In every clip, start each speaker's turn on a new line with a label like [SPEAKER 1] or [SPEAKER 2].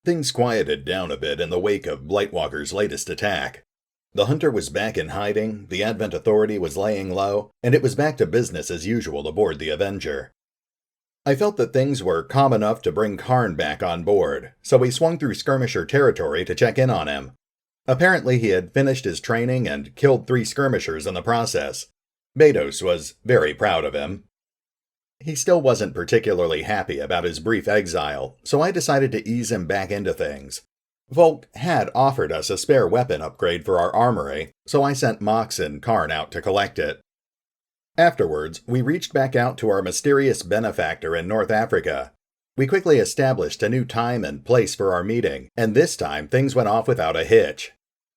[SPEAKER 1] Things quieted down a bit in the wake of Blightwalker's latest attack. The hunter was back in hiding, the Advent Authority was laying low, and it was back to business as usual aboard the Avenger. I felt that things were calm enough to bring Karn back on board, so we swung through skirmisher territory to check in on him. Apparently he had finished his training and killed 3 skirmishers in the process. Bedos was very proud of him. He still wasn't particularly happy about his brief exile, so I decided to ease him back into things. Volk had offered us a spare weapon upgrade for our armory, so I sent Mox and Karn out to collect it. Afterwards, we reached back out to our mysterious benefactor in North Africa. We quickly established a new time and place for our meeting, and this time things went off without a hitch.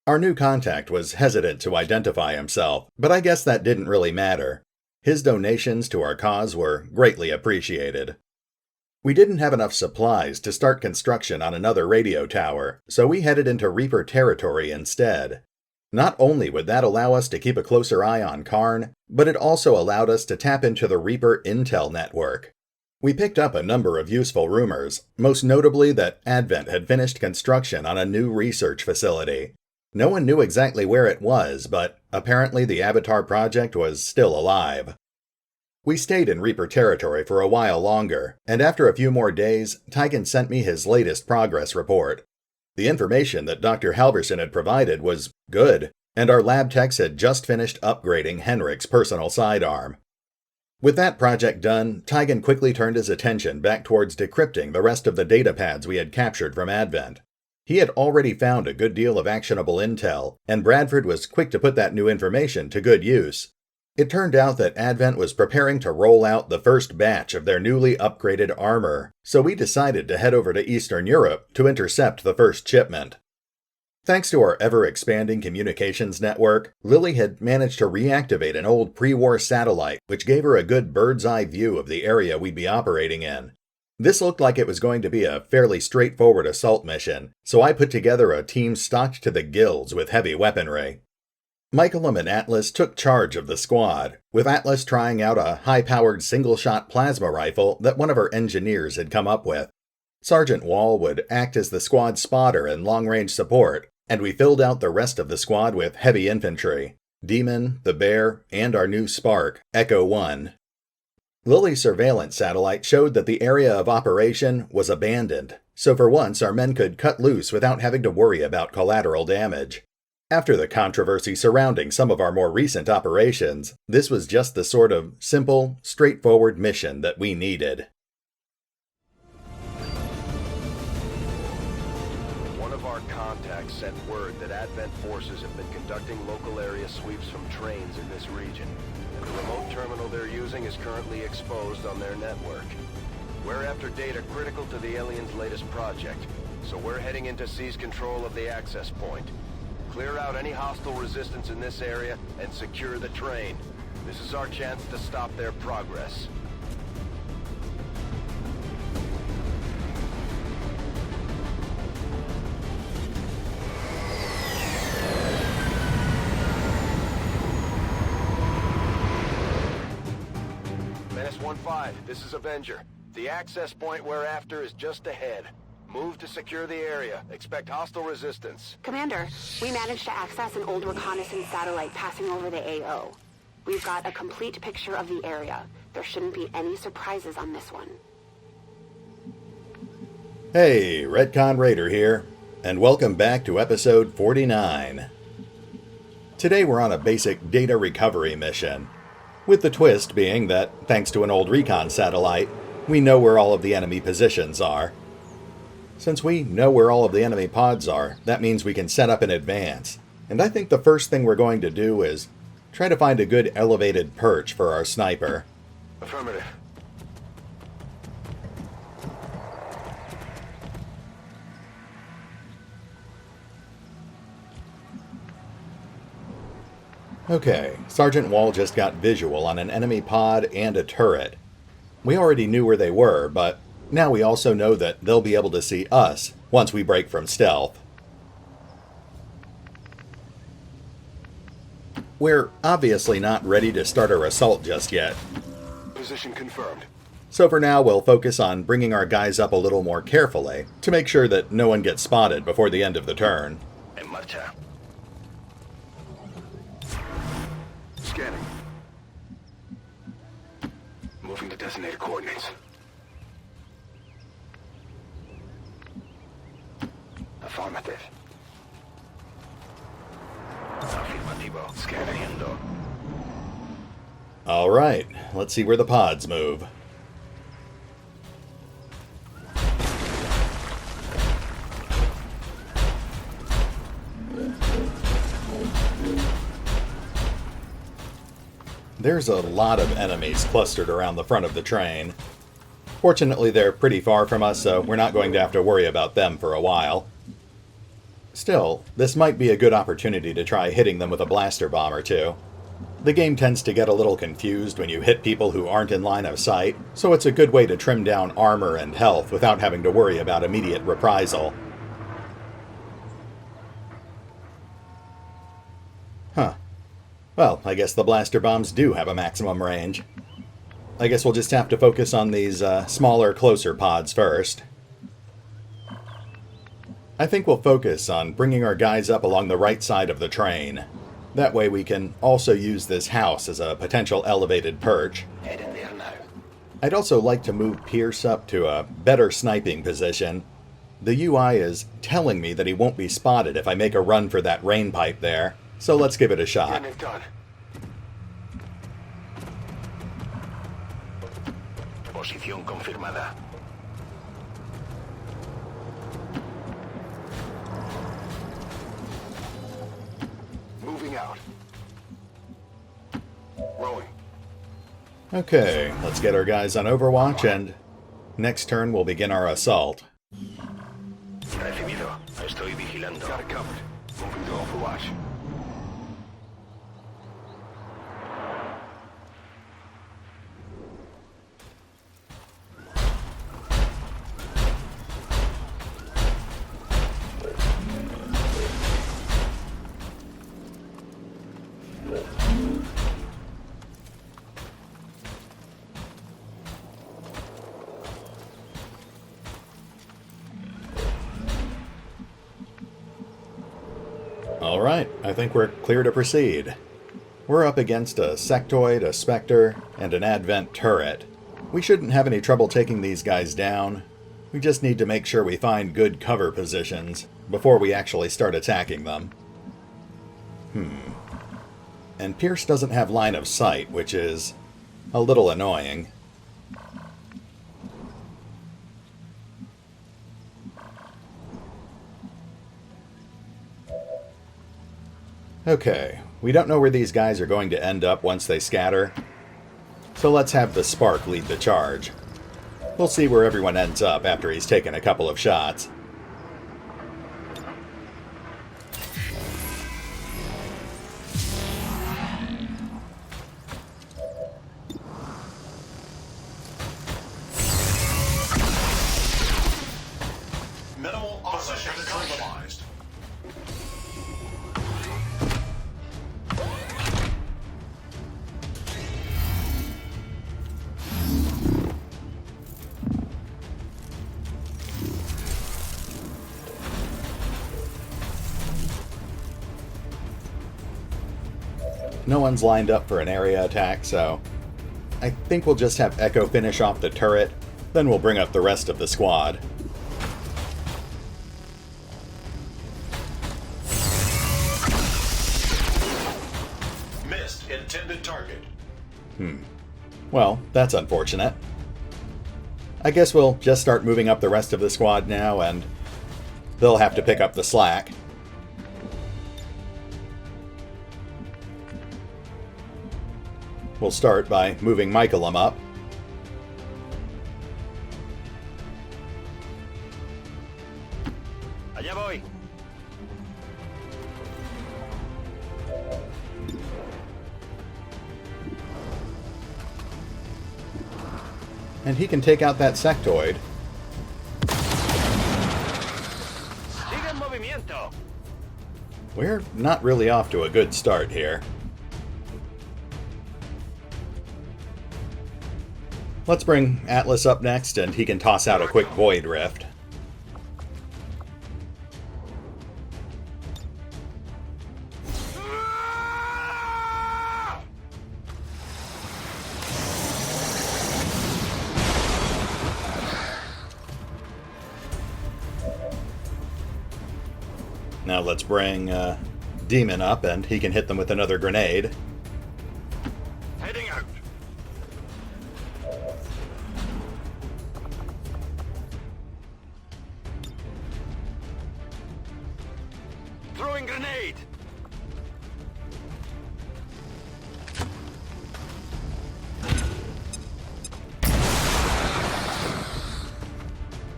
[SPEAKER 1] Our new contact was hesitant to identify himself, but I guess that didn't really matter. His donations to our cause were greatly appreciated. We didn't have enough supplies to start construction on another radio tower, so we headed into Reaper territory instead. Not only would that allow us to keep a closer eye on Karn, but it also allowed us to tap into the Reaper intel network. We picked up a number of useful rumors, most notably that Advent had finished construction on a new research facility. No one knew exactly where it was, but apparently the Avatar project was still alive. We stayed in Reaper territory for a while longer, and after a few more days, Tygan sent me his latest progress report. The information that Dr. Halverson had provided was good, and our lab techs had just finished upgrading Henrik's personal sidearm. With that project done, Tygan quickly turned his attention back towards decrypting the rest of the data pads we had captured from Advent. He had already found a good deal of actionable intel, and Bradford was quick to put that new information to good use. It turned out that Advent was preparing to roll out the first batch of their newly upgraded armor, so we decided to head over to Eastern Europe to intercept the first shipment. Thanks to our ever-expanding communications network, Lily had managed to reactivate an old pre-war satellite which gave her a good bird's-eye view of the area we'd be operating in. This looked like it was going to be a fairly straightforward assault mission, so I put together a team stocked to the gills with heavy weaponry. Michaelum and Atlas took charge of the squad, with Atlas trying out a high-powered single-shot plasma rifle that one of our engineers had come up with. Sergeant Wall would act as the squad spotter and long-range support, and we filled out the rest of the squad with heavy infantry: Demon, the Bear, and our new Spark, Echo 1. Lily's surveillance satellite showed that the area of operation was abandoned, so for once our men could cut loose without having to worry about collateral damage. After the controversy surrounding some of our more recent operations, this was just the sort of simple, straightforward mission that we needed.
[SPEAKER 2] One of our contacts sent word that Advent forces have been conducting local area sweeps from trains in this region, and the remote terminal they're using is currently exposed on their network. We're after data critical to the aliens' latest project, so we're heading in to seize control of the access point. Clear out any hostile resistance in this area and secure the train. This is our chance to stop their progress. Menace 1-5, this is Avenger. The access point we're after is just ahead. Move to secure the area. Expect hostile resistance.
[SPEAKER 3] Commander, we managed to access an old reconnaissance satellite passing over the AO. We've got a complete picture of the area. There shouldn't be any surprises on this one.
[SPEAKER 1] Hey, RetconRaider here, and welcome back to episode 49. Today we're on a basic data recovery mission, with the twist being that, thanks to an old recon satellite, we know where all of the enemy positions are. Since we know where all of the enemy pods are, that means we can set up in advance. And I think the first thing we're going to do is try to find a good elevated perch for our sniper.
[SPEAKER 2] Affirmative.
[SPEAKER 1] Okay, Sergeant Wall just got visual on an enemy pod and a turret. We already knew where they were, but now we also know that they'll be able to see us once we break from stealth. We're obviously not ready to start our assault just yet.
[SPEAKER 2] Position confirmed.
[SPEAKER 1] So for now, we'll focus on bringing our guys up a little more carefully to make sure that no one gets spotted before the end of the turn.
[SPEAKER 2] En marcha. Scanning. Moving to designated coordinates. Affirmative. Afirmativo. Scanning.
[SPEAKER 1] Alright, let's see where the pods move. There's a lot of enemies clustered around the front of the train. Fortunately, they're pretty far from us, so we're not going to have to worry about them for a while. Still, this might be a good opportunity to try hitting them with a blaster bomb or two. The game tends to get a little confused when you hit people who aren't in line of sight, so it's a good way to trim down armor and health without having to worry about immediate reprisal. Huh. Well, I guess the blaster bombs do have a maximum range. I guess we'll just have to focus on these smaller, closer pods first. I think we'll focus on bringing our guys up along the right side of the train. That way we can also use this house as a potential elevated perch. I'd also like to move Pierce up to a better sniping position. The UI is telling me that he won't be spotted if I make a run for that rain pipe there, so let's give it a shot.
[SPEAKER 2] Posición confirmada. Moving out. Rolling.
[SPEAKER 1] Okay, let's get our guys on Overwatch, and next turn we'll begin our assault.
[SPEAKER 2] Recibido. Estoy vigilando. Got it covered. Moving to Overwatch.
[SPEAKER 1] Alright, I think we're clear to proceed. We're up against a sectoid, a specter, and an advent turret. We shouldn't have any trouble taking these guys down. We just need to make sure we find good cover positions before we actually start attacking them. And Pierce doesn't have line of sight, which is a little annoying. Okay, we don't know where these guys are going to end up once they scatter, so let's have the Spark lead the charge. We'll see where everyone ends up after he's taken a couple of shots.
[SPEAKER 4] Minimal opposition compromised.
[SPEAKER 1] No one's lined up for an area attack, so I think we'll just have Echo finish off the turret, then we'll bring up the rest of the squad.
[SPEAKER 4] Missed intended target.
[SPEAKER 1] Well, that's unfortunate. I guess we'll just start moving up the rest of the squad now, and they'll have to pick up the slack. We'll start by moving Michaelum up.
[SPEAKER 2] Allá voy.
[SPEAKER 1] And he can take out that sectoid.
[SPEAKER 2] Sigue en movimiento.
[SPEAKER 1] We're not really off to a good start here. Let's bring Atlas up next, and he can toss out a quick Void Rift. Now let's bring Demon up, and he can hit them with another grenade.
[SPEAKER 2] Heading out. Throwing grenade.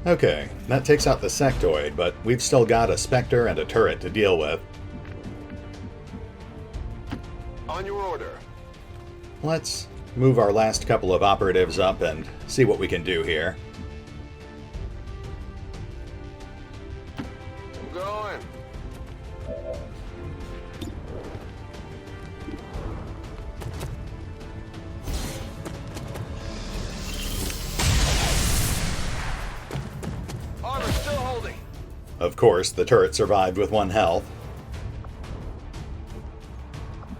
[SPEAKER 1] Okay, that takes out the sectoid, but we've still got a Spectre and a turret to deal with.
[SPEAKER 2] On your order.
[SPEAKER 1] Let's move our last couple of operatives up and see what we can do here.
[SPEAKER 2] I'm going. Armor still holding.
[SPEAKER 1] Of course, the turret survived with 1 health.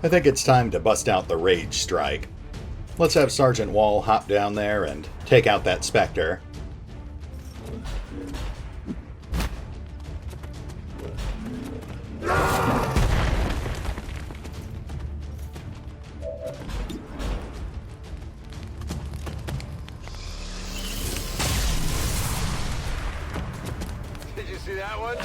[SPEAKER 1] I think it's time to bust out the Rage Strike. Let's have Sergeant Wall hop down there and take out that Spectre.
[SPEAKER 2] Did you see that one?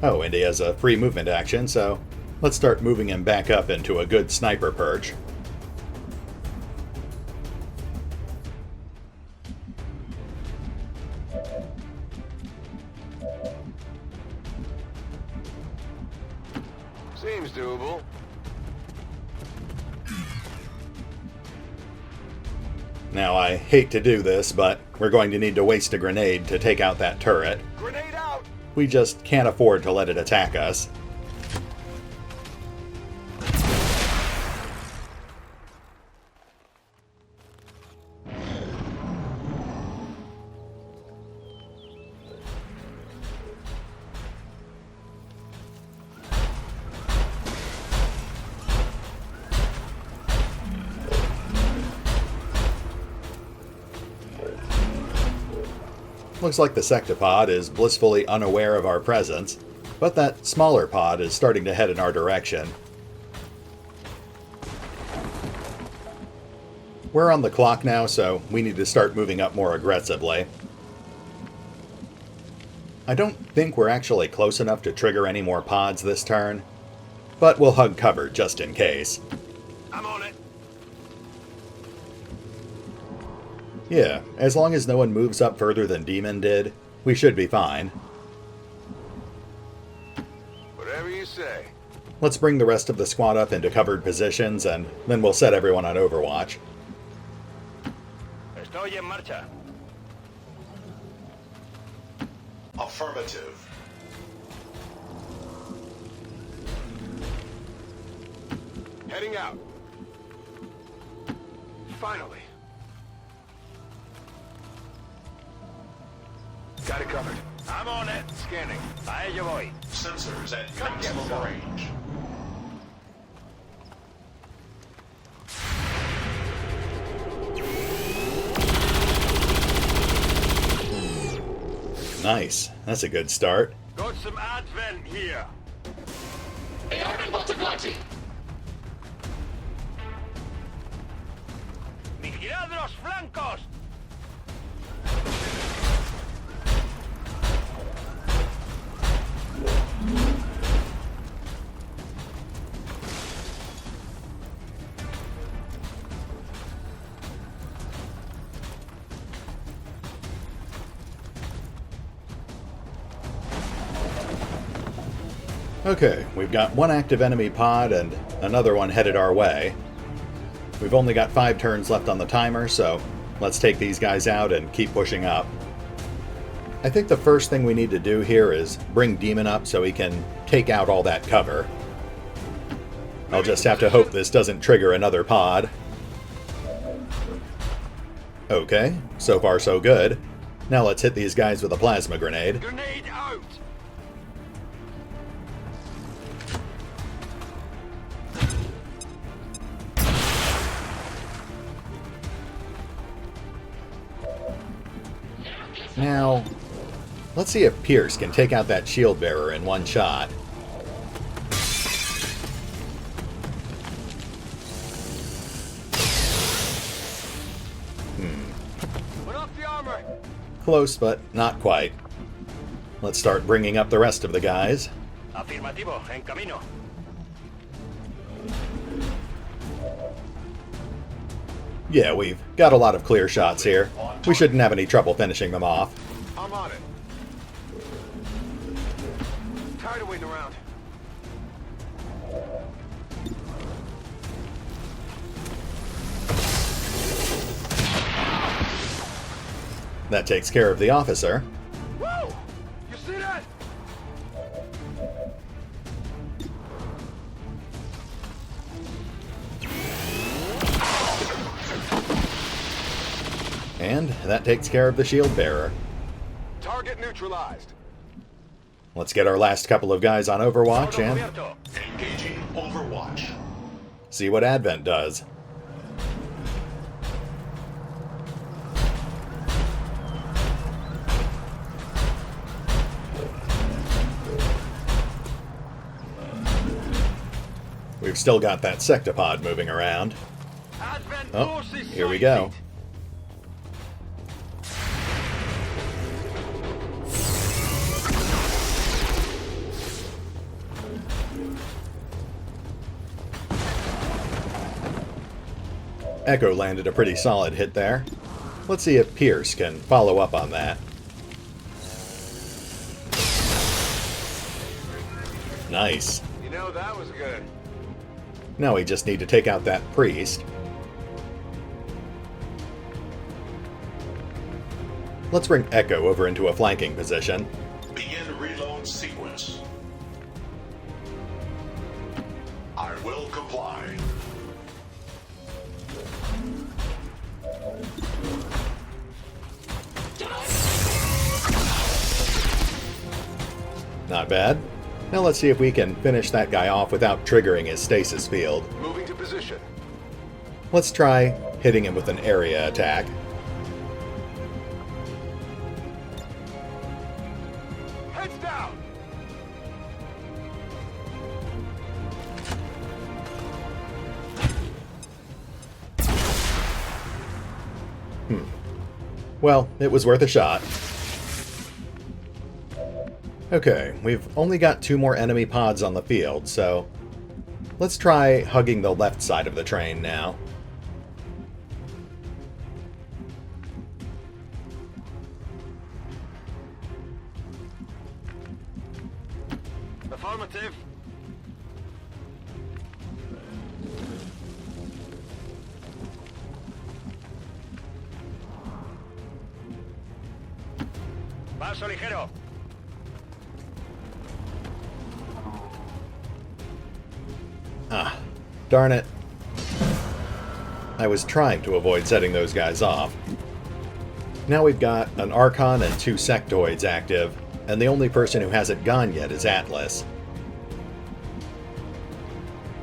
[SPEAKER 1] Oh, and he has a free movement action, so let's start moving him back up into a good sniper perch.
[SPEAKER 2] Seems doable.
[SPEAKER 1] Now, I hate to do this, but we're going to need to waste a grenade to take out that turret.
[SPEAKER 2] Grenade out!
[SPEAKER 1] We just can't afford to let it attack us. Looks like the sectopod is blissfully unaware of our presence, but that smaller pod is starting to head in our direction. We're on the clock now, so we need to start moving up more aggressively. I don't think we're actually close enough to trigger any more pods this turn, but we'll hug cover just in case.
[SPEAKER 2] I'm on it.
[SPEAKER 1] Yeah, as long as no one moves up further than Demon did, we should be fine.
[SPEAKER 2] Whatever you say.
[SPEAKER 1] Let's bring the rest of the squad up into covered positions, and then we'll set everyone on Overwatch.
[SPEAKER 2] Estoy en marcha.
[SPEAKER 4] Affirmative.
[SPEAKER 2] Heading out. Finally. Got it covered. I'm on it. Scanning. A ello voy.
[SPEAKER 4] Sensors at maximum range.
[SPEAKER 1] Nice. That's a good start.
[SPEAKER 2] Got some advent here. Vigilad los flancos.
[SPEAKER 1] Okay, we've got one active enemy pod and another one headed our way. We've only got 5 turns left on the timer, so let's take these guys out and keep pushing up. I think the first thing we need to do here is bring Demon up so he can take out all that cover. I'll just have to hope this doesn't trigger another pod. Okay, so far so good. Now let's hit these guys with a plasma grenade.
[SPEAKER 2] Grenade out!
[SPEAKER 1] Now, let's see if Pierce can take out that shield bearer in one shot.
[SPEAKER 2] Put off the armor!
[SPEAKER 1] Close, but not quite. Let's start bringing up the rest of the guys.
[SPEAKER 2] Afirmativo, en camino.
[SPEAKER 1] Yeah, we've got a lot of clear shots here. We shouldn't have any trouble finishing them off.
[SPEAKER 2] I'm on it. Tired of waiting around.
[SPEAKER 1] That takes care of the officer.
[SPEAKER 2] Whoa! You see that?
[SPEAKER 1] And that takes care of the shield bearer.
[SPEAKER 2] Target neutralized.
[SPEAKER 1] Let's get our last couple of guys on Overwatch and
[SPEAKER 4] Engaging Overwatch.
[SPEAKER 1] see what Advent does. We've still got that sectopod moving around.
[SPEAKER 2] Advent
[SPEAKER 1] Oh,
[SPEAKER 2] forces
[SPEAKER 1] here we go. Echo landed a pretty solid hit there. Let's see if Pierce can follow up on that. Nice.
[SPEAKER 2] You know, that was good.
[SPEAKER 1] Now we just need to take out that priest. Let's bring Echo over into a flanking position.
[SPEAKER 4] Begin reload sequence. I will comply.
[SPEAKER 1] Not bad. Now let's see if we can finish that guy off without triggering his stasis field.
[SPEAKER 2] Moving to position.
[SPEAKER 1] Let's try hitting him with an area attack.
[SPEAKER 2] Heads down!
[SPEAKER 1] Well, it was worth a shot. Okay, we've only got 2 more enemy pods on the field, so let's try hugging the left side of the train now.
[SPEAKER 2] Affirmative. Paso ligero.
[SPEAKER 1] Ah, darn it. I was trying to avoid setting those guys off. Now we've got an Archon and 2 sectoids active, and the only person who hasn't gone yet is Atlas.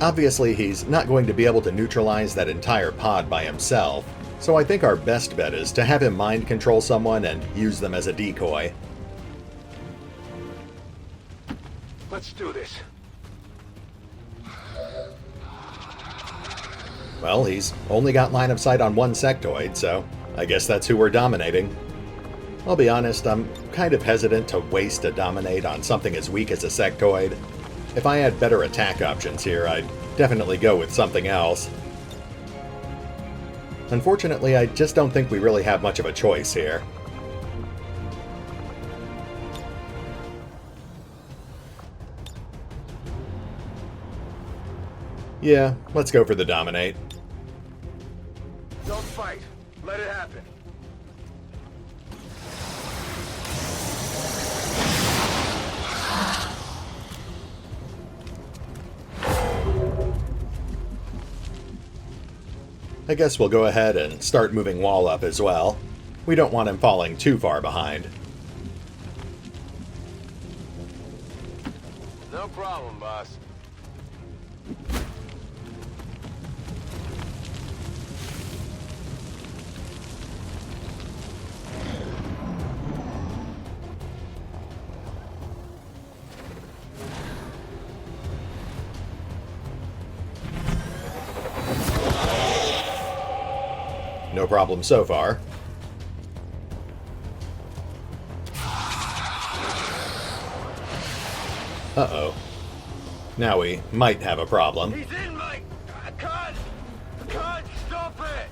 [SPEAKER 1] Obviously, he's not going to be able to neutralize that entire pod by himself, so I think our best bet is to have him mind control someone and use them as a decoy.
[SPEAKER 2] Let's do this.
[SPEAKER 1] Well, he's only got line of sight on 1 sectoid, so I guess that's who we're dominating. I'll be honest, I'm kind of hesitant to waste a dominate on something as weak as a sectoid. If I had better attack options here, I'd definitely go with something else. Unfortunately, I just don't think we really have much of a choice here. Yeah, let's go for the dominate.
[SPEAKER 2] Don't fight. Let it happen.
[SPEAKER 1] I guess we'll go ahead and start moving Wall up as well. We don't want him falling too far behind.
[SPEAKER 2] No problem, boss.
[SPEAKER 1] No problem so far. Uh-oh. Now we might have a problem.
[SPEAKER 2] He's in my... I can't stop it!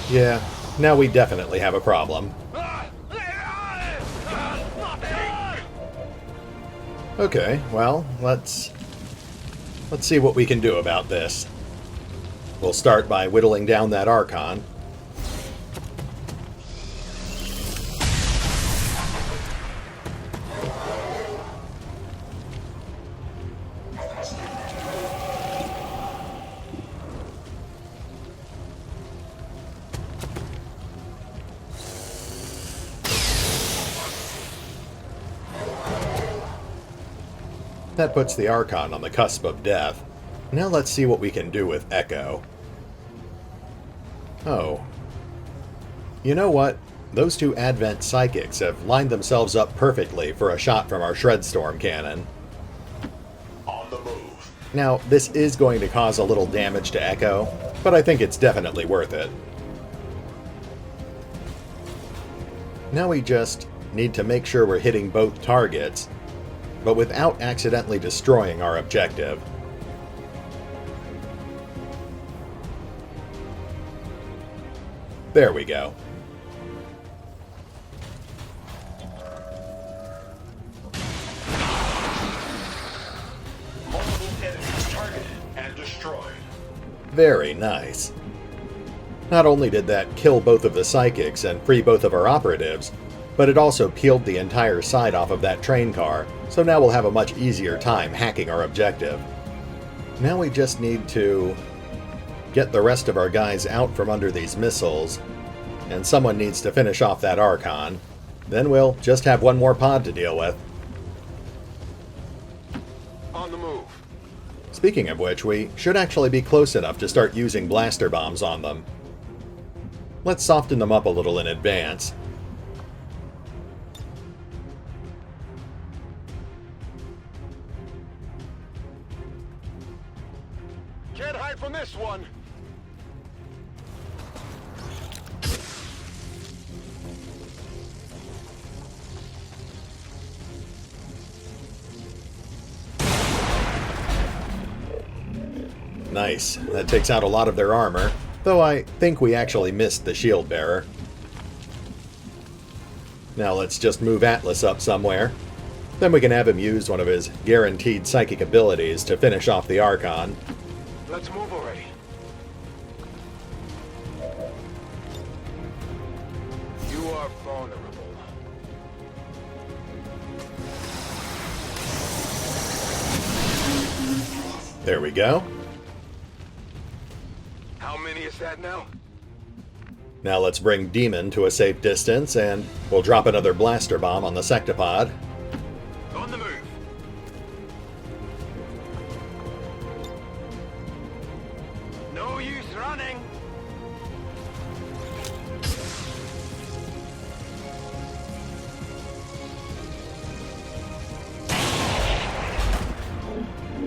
[SPEAKER 1] Yeah, now we definitely have a problem. Okay, well, let's see what we can do about this. We'll start by whittling down that Archon. That puts the Archon on the cusp of death. Now let's see what we can do with Echo. Oh. You know what? Those two Advent Psychics have lined themselves up perfectly for a shot from our Shredstorm cannon.
[SPEAKER 4] On the move.
[SPEAKER 1] Now, this is going to cause a little damage to Echo, but I think it's definitely worth it. Now we just need to make sure we're hitting both targets, but without accidentally destroying our objective. There we go.
[SPEAKER 4] Multiple enemies targeted and destroyed.
[SPEAKER 1] Very nice. Not only did that kill both of the Psychics and free both of our operatives, but it also peeled the entire side off of that train car, so now we'll have a much easier time hacking our objective. Now we just need to get the rest of our guys out from under these missiles, and someone needs to finish off that Archon. Then we'll just have one more pod to deal with.
[SPEAKER 2] On the move.
[SPEAKER 1] Speaking of which, we should actually be close enough to start using blaster bombs on them. Let's soften them up a little in advance.
[SPEAKER 2] Can't hide from this one.
[SPEAKER 1] Nice. That takes out a lot of their armor, though I think we actually missed the shield bearer. Now let's just move Atlas up somewhere. Then we can have him use one of his guaranteed psychic abilities to finish off the Archon.
[SPEAKER 2] Let's move already. You are vulnerable.
[SPEAKER 1] There we go.
[SPEAKER 2] How many is that now?
[SPEAKER 1] Now let's bring Demon to a safe distance, and we'll drop another blaster bomb on the sectopod.
[SPEAKER 2] On the move. No use running.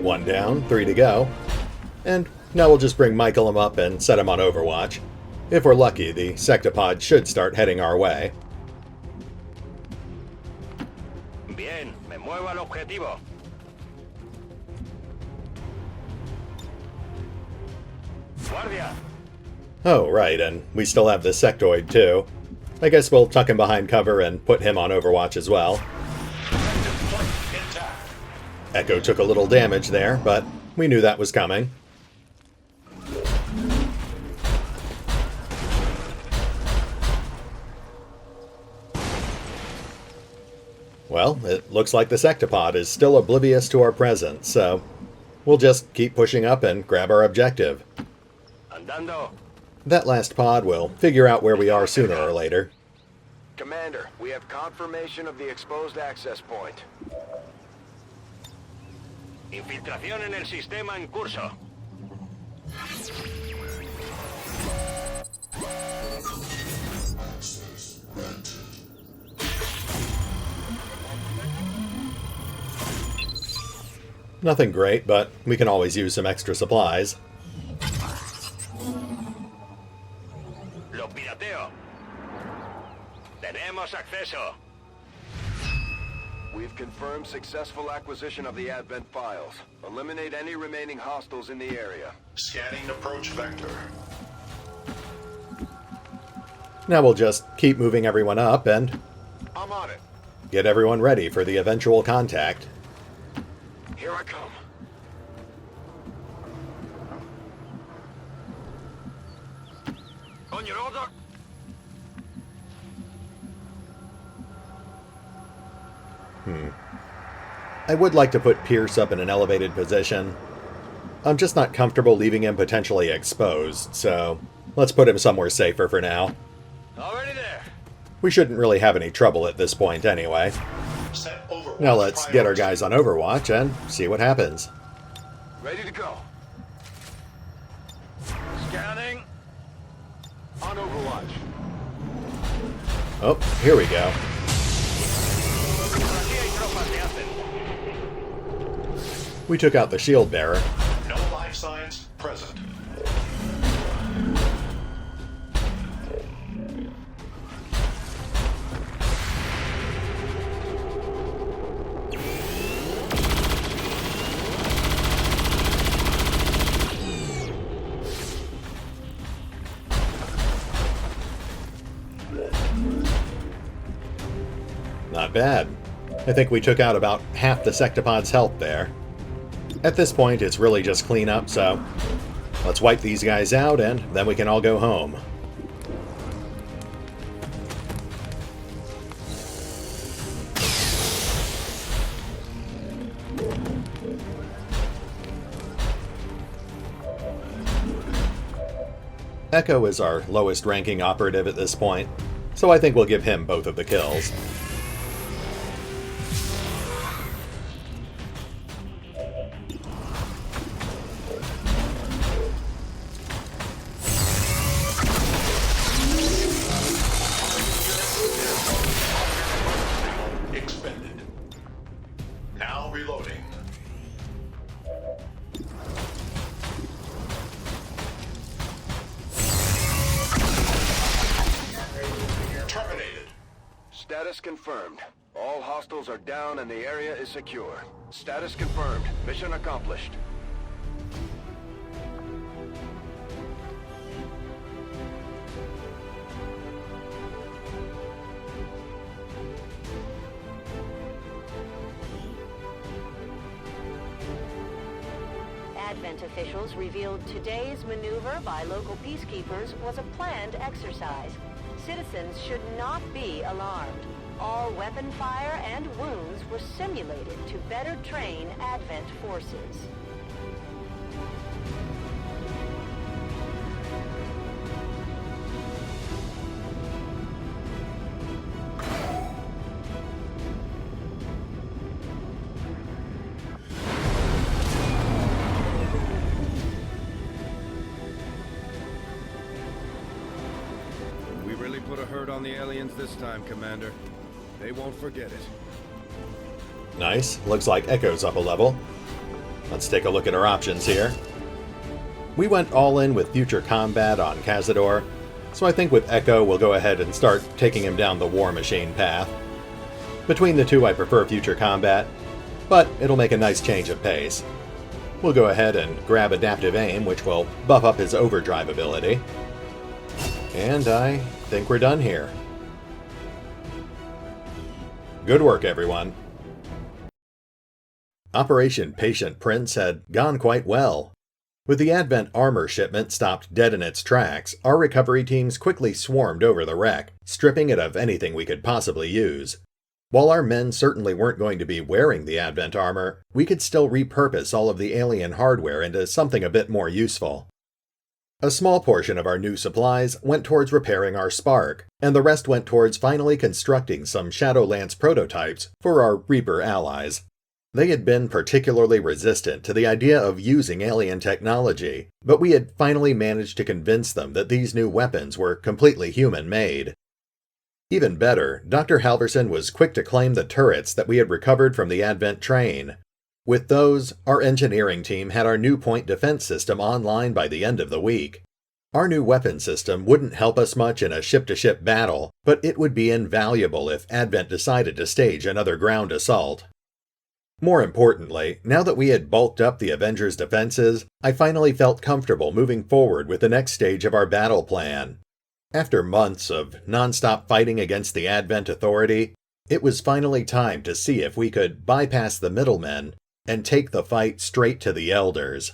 [SPEAKER 1] One down, 3 to go. And now we'll just bring Michael up and set him on Overwatch. If we're lucky, the sectopod should start heading our way.
[SPEAKER 2] Bien, me muevo al objetivo. Guardia.
[SPEAKER 1] Oh, right, and we still have the sectoid too. I guess we'll tuck him behind cover and put him on Overwatch as well.
[SPEAKER 4] Active flight intact.
[SPEAKER 1] Echo took a little damage there, but we knew that was coming. Well, it looks like the sectopod is still oblivious to our presence, so we'll just keep pushing up and grab our objective.
[SPEAKER 2] Andando.
[SPEAKER 1] That last pod will figure out where we are sooner or later.
[SPEAKER 2] Commander, we have confirmation of the exposed access point.
[SPEAKER 5] Infiltración en el sistema en curso.
[SPEAKER 1] Nothing great, but we can always use some extra supplies.
[SPEAKER 5] Lo pirateo. Tenemos acceso.
[SPEAKER 2] We've confirmed successful acquisition of the Advent files. Eliminate any remaining hostiles in the area.
[SPEAKER 4] Scanning approach vector.
[SPEAKER 1] Now we'll just keep moving everyone up and
[SPEAKER 2] I'm on it.
[SPEAKER 1] get everyone ready for the eventual contact.
[SPEAKER 2] Here I come. On your order.
[SPEAKER 1] I would like to put Pierce up in an elevated position. I'm just not comfortable leaving him potentially exposed, so let's put him somewhere safer for now.
[SPEAKER 2] Already there.
[SPEAKER 1] We shouldn't really have any trouble at this point anyway.
[SPEAKER 4] Set Overwatch
[SPEAKER 1] Now let's get our
[SPEAKER 4] priority.
[SPEAKER 1] guys on Overwatch and see what happens.
[SPEAKER 2] Ready to go. Scanning. On Overwatch.
[SPEAKER 1] Oh, here we go.
[SPEAKER 5] Aquí hay tropas de Aspen.
[SPEAKER 1] We took out the shield bearer.
[SPEAKER 4] No life signs present.
[SPEAKER 1] Not bad. I think we took out about half the sectopod's health there. At this point, it's really just cleanup, so let's wipe these guys out and then we can all go home. Echo is our lowest ranking operative at this point, so I think we'll give him both of the kills.
[SPEAKER 4] Expended. Now reloading. Terminated.
[SPEAKER 2] Status confirmed. All hostiles are down and the area is secure. Status confirmed. Mission accomplished.
[SPEAKER 6] Advent officials revealed today's maneuver by local peacekeepers was a planned exercise. Citizens should not be alarmed. All weapon fire and wounds were simulated to better train Advent forces.
[SPEAKER 7] We really put a hurt on the aliens this time, Commander. They won't forget it.
[SPEAKER 1] Nice. Looks like Echo's up a level. Let's take a look at our options here. We went all in with future combat on Cazador, so I think with Echo we'll go ahead and start taking him down the War Machine path. Between the two I prefer future combat, but it'll make a nice change of pace. We'll go ahead and grab Adaptive Aim, which will buff up his overdrive ability. And I think we're done here. Good work, everyone. Operation Patient Prince had gone quite well. With the Advent armor shipment stopped dead in its tracks, our recovery teams quickly swarmed over the wreck, stripping it of anything we could possibly use. While our men certainly weren't going to be wearing the Advent armor, we could still repurpose all of the alien hardware into something a bit more useful. A small portion of our new supplies went towards repairing our Spark, and the rest went towards finally constructing some Shadowlance prototypes for our Reaper allies. They had been particularly resistant to the idea of using alien technology, but we had finally managed to convince them that these new weapons were completely human-made. Even better, Dr. Halverson was quick to claim the turrets that we had recovered from the Advent train. With those, our engineering team had our new point defense system online by the end of the week. Our new weapon system wouldn't help us much in a ship-to-ship battle, but it would be invaluable if Advent decided to stage another ground assault. More importantly, now that we had bulked up the Avengers' defenses, I finally felt comfortable moving forward with the next stage of our battle plan. After months of non-stop fighting against the Advent Authority, it was finally time to see if we could bypass the middlemen and take the fight straight to the Elders.